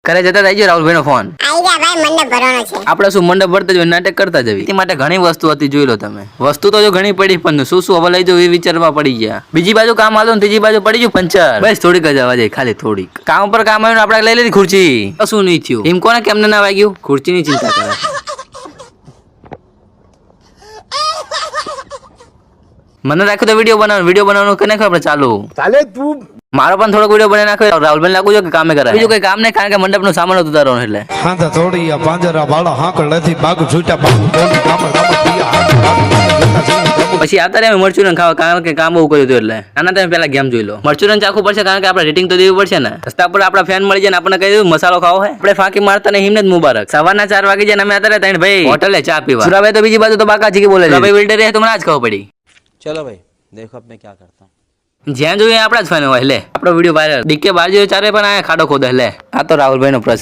ઘરે જતા રહેજો રાહુલભાઈ નો ફોન આઈ જા ભાઈ મંડપ ભરવાનો છે. આપણે શું મંડપ ભરતા જ નાટક કરતા જવી તે માટે ઘણી વસ્તુ હતી જોઈ લો તમે. વસ્તુ તો જો ઘણી પડી પણ શું શું હવે લઈ જાવ એ વિચારવા પડી ગયા. બીજી બાજુ કામ આલો ને ત્રીજી બાજુ પડી ગયું પંચર. બસ થોડીક જ આવવા જાય ખાલી થોડીક. કામ ઉપર કામ આવ્યું આપણે લઈ લીધી ખુરચી. કશું નહીં થયું. એમ કોને કેમને ના વાગ્યું ખુરચી ની ચિંતા કરે. મને રાખ્યો તો વિડીયો બનાવવાનું કે નાખો આપણે ચાલુ ચાલે તું મારો પણ થોડો વિડીયો બનાવી નાખ્યો રાહુલભાઈ લાગુ છો કે કામે કરે બીજું કઈ કામ નહીં કારણ કે મંડપ નો સામાન ઉતારવાનો એટલે હા તો થોડી આ પાંજરા વાળા હાકળ નથી બાગ છૂટા બાગ થોડી કામ પછી આતા રે મરચુરન ખાવા કારણ કે કામ બહુ કર્યું હતું એટલે આના તમે પેલા ગેમ જોઈ લો. મરચુરન ચાખવું પડશે કારણ કે આપણે રેટિંગ તો દેવી પડશે ને. રસ્તા પર આપણા ફેન મળી જાય ને આપણને કહી દીધું મસાલો ખાવો હોય આપણે ફાંકી મારતા ને હિમને જ મુબારક. સવારના 4 વાગે જાય અમે અત્યારે ત્રણ ભાઈ હોટલે ચા પીવા સુરાભાઈ તો બીજી બાજુ તો બાકાજી કે બોલે ભાઈ વિલ્ડર રહે તો મને આજ ખબર પડી. चलो भाई देखो अब मैं क्या करता हूँ. જ્યાં જોઈએ આપણા જ ફેન હોય લે આપણો વિડીયો વાયરલ દીકે બાર જોયો ચારે પણ આ ખાડો ખોદે લે. આ તો રાહુલભાઈ નો પ્રશ્ન